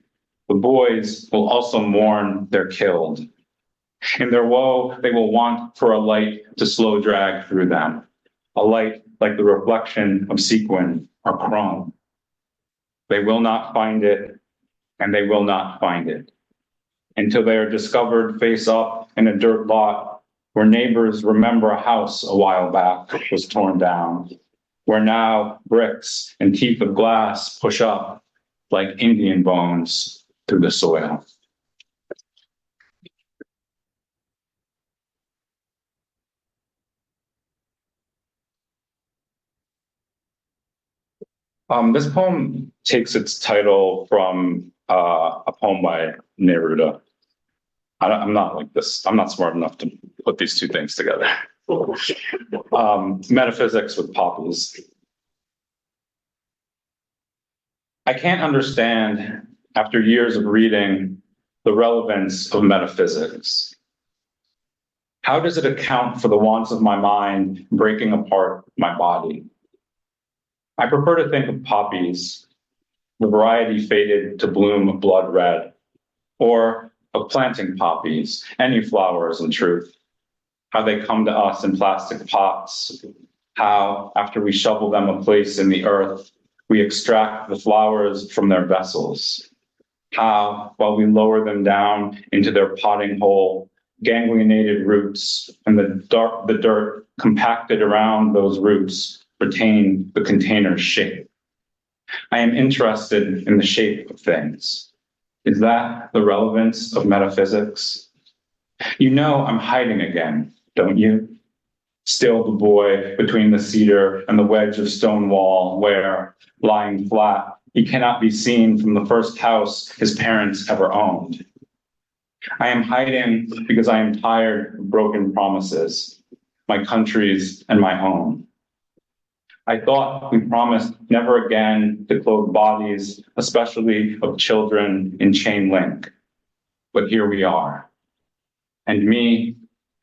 the boys will also mourn their killed. In their woe, they will want for a light to slow drag through them, a light like the reflection of sequin or chrome. They will not find it, and they will not find it. until they are discovered face up in a dirt lot where neighbors remember a house a while back was torn down, where now bricks and teeth of glass push up like Indian bones through the soil. This poem takes its title from a poem by Neruda. I'm not like this. I'm not smart enough to put these two things together. Metaphysics with poppies. I can't understand, after years of reading, the relevance of metaphysics. How does it account for the wants of my mind breaking apart my body? I prefer to think of poppies, the variety fated to bloom blood red, or of planting poppies, any flowers in truth, how they come to us in plastic pots, how, after we shovel them a place in the earth, we extract the flowers from their vessels, how, while we lower them down into their potting hole, ganglionated roots and the dirt compacted around those roots retain the container's shape. I am interested in the shape of things. Is that the relevance of metaphysics? You know I'm hiding again, don't you? Still the boy between the cedar and the wedge of stone wall where, lying flat, he cannot be seen from the first house his parents ever owned. I am hiding because I am tired of broken promises, my country's and my own. I thought we promised never again to clothe bodies, especially of children, in chain link. But here we are. And me,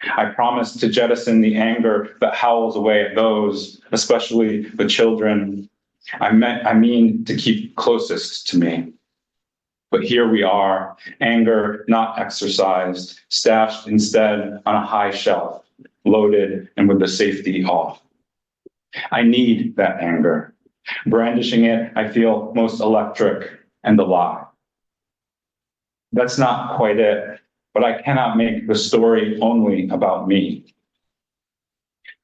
I promised to jettison the anger that howls away at those, especially the children, I mean to keep closest to me. But here we are, anger not exercised, stashed instead on a high shelf, loaded and with the safety off. I need that anger. Brandishing it, I feel most electric and alive. That's not quite it, but I cannot make the story only about me.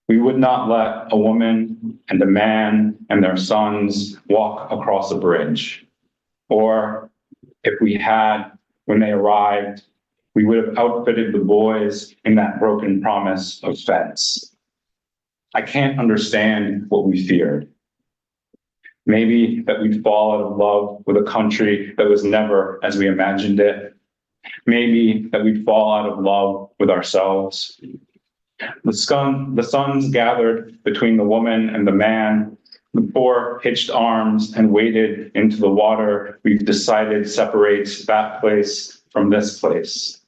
We would not let a woman and a man and their sons walk across a bridge. Or if we had, when they arrived, we would have outfitted the boys in that broken promise of fence. I can't understand what we feared. Maybe that we'd fall out of love with a country that was never as we imagined it. Maybe that we'd fall out of love with ourselves. The sons gathered between the woman and the man. The four hitched arms and waded into the water we've decided separates that place from this place.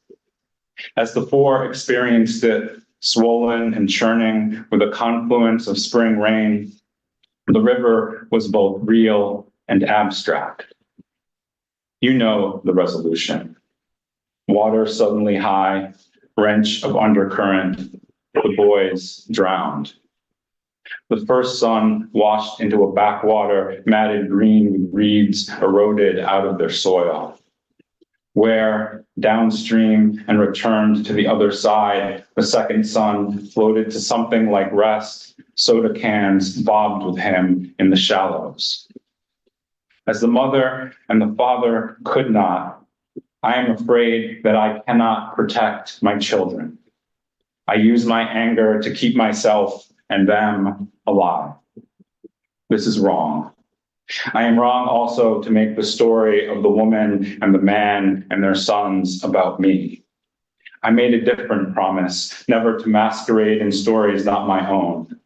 As the four experienced it, swollen and churning with a confluence of spring rain, the river was both real and abstract. You know the resolution. Water suddenly high, wrench of undercurrent, the boys drowned. The first son washed into a backwater matted green with reeds eroded out of their soil, where downstream and returned to the other side, the second son floated to something like rest, soda cans bobbed with him in the shallows. As the mother and the father could not, I am afraid that I cannot protect my children. I use my anger to keep myself and them alive. This is wrong. I am wrong also to make the story of the woman and the man and their sons about me. I made a different promise, never to masquerade in stories not my own.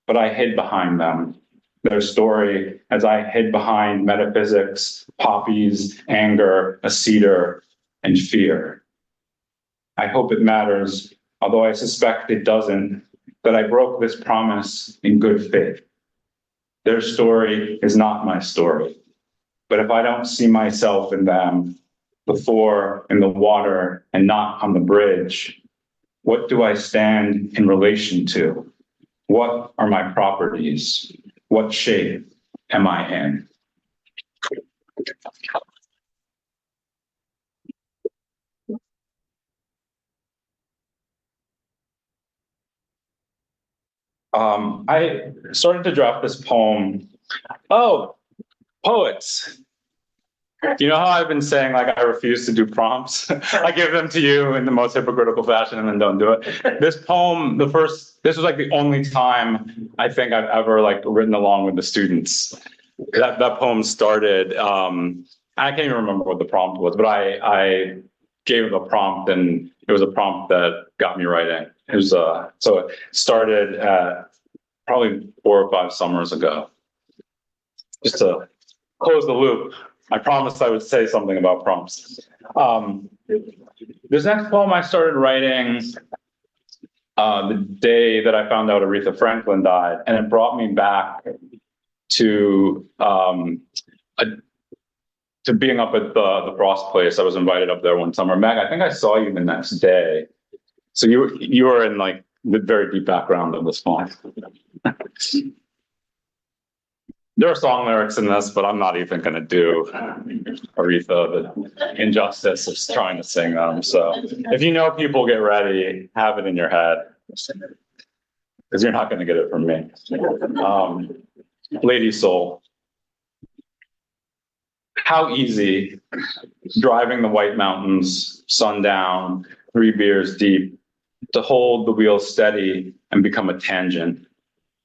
But I hid behind them, their story, as I hid behind metaphysics, poppies, anger, a cedar, and fear. I hope it matters, although I suspect it doesn't, that I broke this promise in good faith. Their story is not my story. But if I don't see myself in them, the four in the water and not on the bridge, what do I stand in relation to? What are my properties? What shape am I in? I started to draft this poem. Oh, poets. You know how I've been saying, like, I refuse to do prompts? I give them to you in the most hypocritical fashion and then don't do it. This poem, this was like the only time I think I've ever like written along with the students. That poem started, I can't even remember what the prompt was, but I gave a prompt and it was a prompt that got me writing. It was, so it started probably 4 or 5 summers ago. Just to close the loop. I promised I would say something about prompts. This next poem I started writing the day that I found out Aretha Franklin died, and it brought me back to being up at the Frost place. I was invited up there one summer. Meg, I think I saw you the next day. So you were in like the very deep background of this poem. There are song lyrics in this, but I'm not even going to do Aretha the injustice of trying to sing them. So if you know people, get ready, have it in your head, because you're not going to get it from me. Lady Soul. How easy, driving the White Mountains, sundown, 3 beers deep, to hold the wheel steady and become a tangent,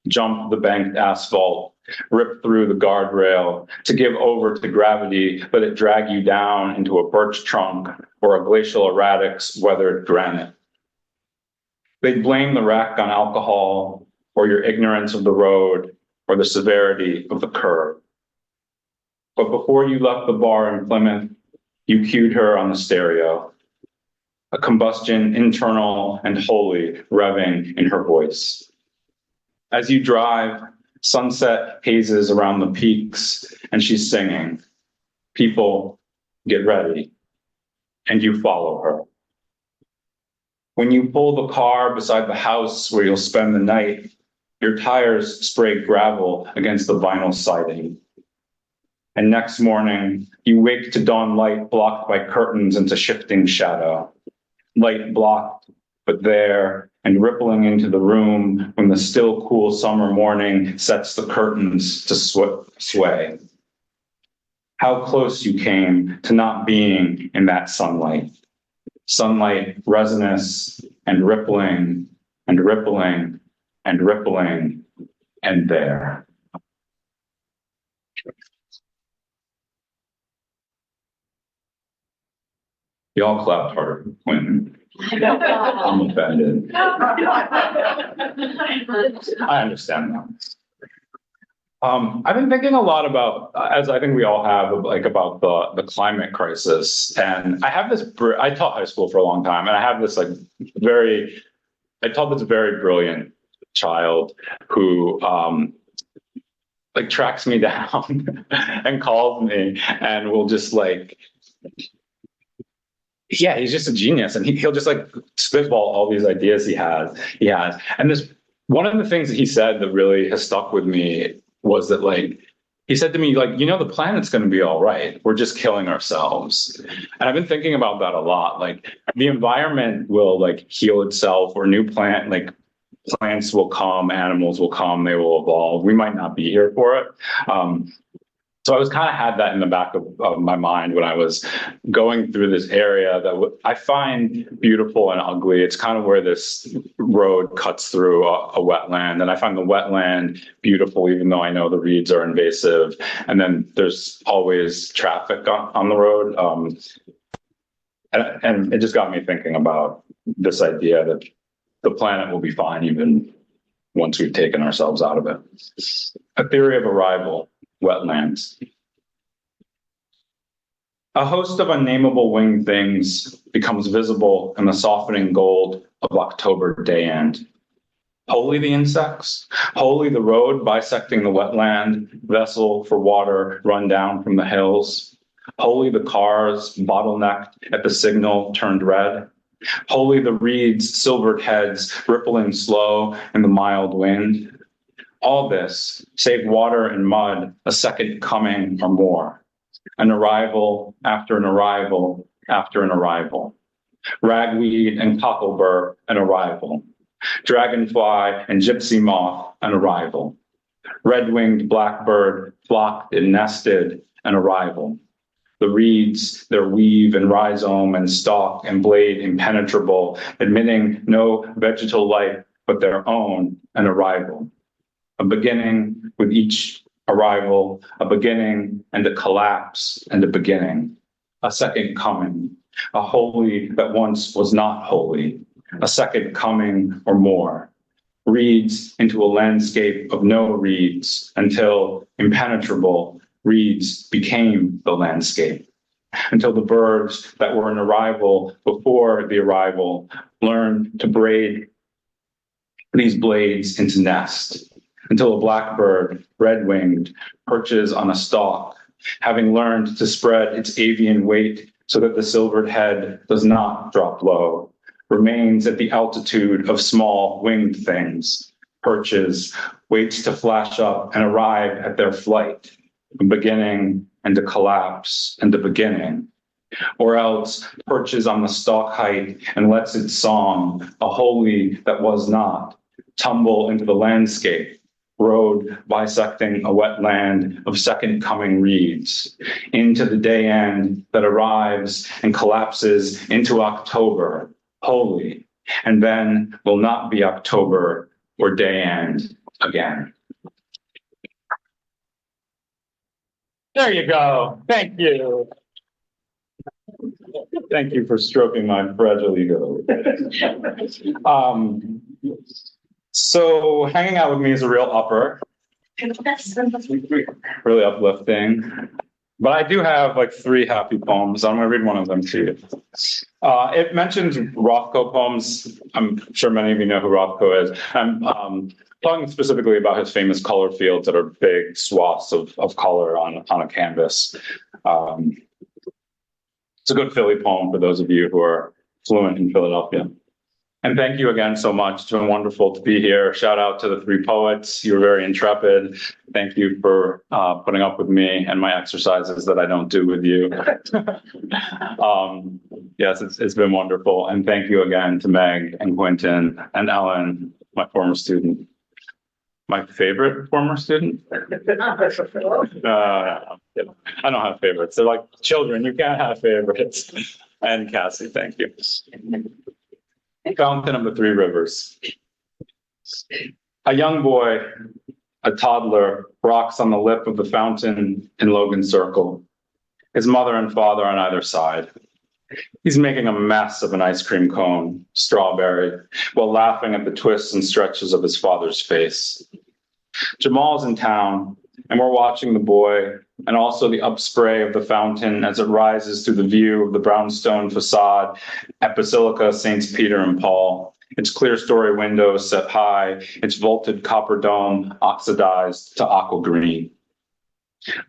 jump the banked asphalt, rip through the guardrail, to give over to gravity, let it drag you down into a birch trunk or a glacial erratic's weathered granite. They'd blame the wreck on alcohol or your ignorance of the road or the severity of the curve. But before you left the bar in Plymouth, you cued her on the stereo, a combustion internal and holy revving in her voice. As you drive, sunset hazes around the peaks, and she's singing, "People, get ready," and you follow her. When you pull the car beside the house where you'll spend the night, your tires spray gravel against the vinyl siding. And next morning, you wake to dawn light blocked by curtains into shifting shadow. Light blocked, but there, and rippling into the room when the still cool summer morning sets the curtains to sway. How close you came to not being in that sunlight. Sunlight resinous and rippling and rippling and rippling and there. Y'all clapped harder when I'm offended. I understand that. I've been thinking a lot about, as I think we all have, like about the climate crisis. And I have this, I taught high school for a long time, and I have this I taught this very brilliant child who like tracks me down and calls me and will just like, yeah, he's just a genius, and he'll just like spitball all these ideas he has. And this, one of the things that he said that really has stuck with me was that, like, he said to me, like, you know, the planet's going to be all right. We're just killing ourselves. And I've been thinking about that a lot. Like, the environment will like heal itself, or new plants will come, animals will come, they will evolve. We might not be here for it. So I was kind of had that in the back of my mind when I was going through this area that I find beautiful and ugly. It's kind of where this road cuts through a wetland, and I find the wetland beautiful, even though I know the reeds are invasive. And then there's always traffic on the road. And it just got me thinking about this idea that the planet will be fine even once we've taken ourselves out of it. A theory of arrival. Wetlands. A host of unnameable winged things becomes visible in the softening gold of October day end. Holy the insects, holy the road bisecting the wetland, vessel for water run down from the hills. Holy the cars bottlenecked at the signal turned red. Holy the reeds, silvered heads rippling slow in the mild wind. All this, save water and mud, a second coming or more. An arrival after an arrival after an arrival. Ragweed and cocklebur, an arrival. Dragonfly and gypsy moth, an arrival. Red-winged blackbird flocked and nested, an arrival. The reeds, their weave and rhizome and stalk and blade impenetrable, admitting no vegetal life but their own, an arrival. A beginning with each arrival, a beginning and a collapse and a beginning. A second coming, a holy that once was not holy, a second coming or more. Reeds into a landscape of no reeds until impenetrable reeds became the landscape. Until the birds that were an arrival before the arrival learned to braid these blades into nest. Until a blackbird, red-winged, perches on a stalk, having learned to spread its avian weight so that the silvered head does not drop low, remains at the altitude of small winged things, perches, waits to flash up and arrive at their flight, a beginning and a collapse and a beginning, or else perches on the stalk height and lets its song, a holy that was not, tumble into the landscape, road bisecting a wetland of second coming reeds, into the day end that arrives and collapses into October, holy, and then will not be October or day end again. There you go. Thank you. Thank you for stroking my fragile ego. So hanging out with me is a real upper. Really uplifting. But I do have like 3 happy poems. I'm going to read one of them to you. It mentions Rothko poems. I'm sure many of you know who Rothko is. I'm talking specifically about his famous color fields that are big swaths of color on a canvas. It's a good Philly poem for those of you who are fluent in Philadelphia. And thank you again so much. It's been wonderful to be here. Shout out to the 3 poets. You were very intrepid. Thank you for putting up with me and my exercises that I don't do with you. Yes, it's been wonderful. And thank you again to Meg and Quentin and Ellen, my former student. My favorite former student? I don't have favorites. They're like children. You can't have favorites. And Kassie, thank you. Fountain of the 3 rivers. A young boy, a toddler, rocks on the lip of the fountain in Logan Circle. His mother and father on either side. He's making a mess of an ice cream cone, strawberry, while laughing at the twists and stretches of his father's face. Jamal's in town, and we're watching the boy and also the upspray of the fountain as it rises through the view of the brownstone facade at Basilica Saints Peter and Paul. Its clear story windows set high, its vaulted copper dome oxidized to aqua green.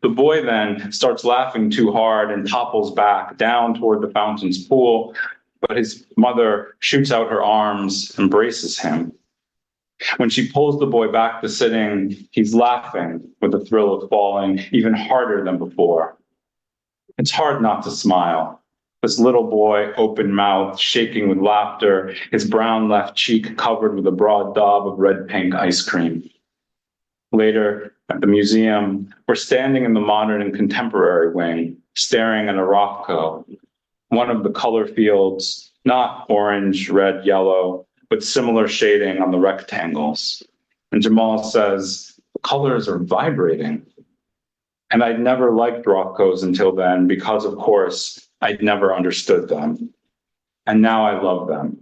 The boy then starts laughing too hard and topples back down toward the fountain's pool, but his mother shoots out her arms and braces him. When she pulls the boy back to sitting, he's laughing with the thrill of falling even harder than before. It's hard not to smile. This little boy, open mouth, shaking with laughter, his brown left cheek covered with a broad daub of red-pink ice cream. Later, at the museum, we're standing in the modern and contemporary wing, staring at a Rothko, one of the color fields, not orange, red, yellow, but similar shading on the rectangles. And Jamal says, the colors are vibrating. And I'd never liked Rothkos until then because, of course, I'd never understood them. And now I love them.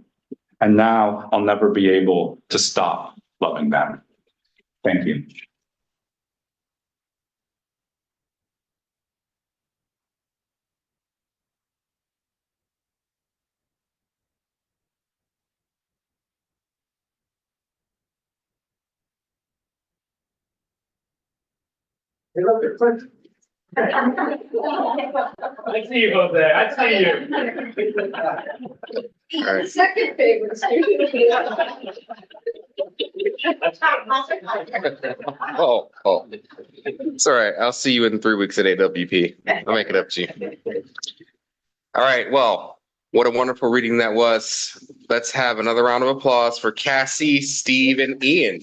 And now I'll never be able to stop loving them. Thank you. I see you over there. I see you. All right. Second favorite student. Oh. It's all right. I'll see you in 3 weeks at AWP. I'll make it up to you. All right. Well, What a wonderful reading that was. Let's have another round of applause for Kassie, Steve, and Iain.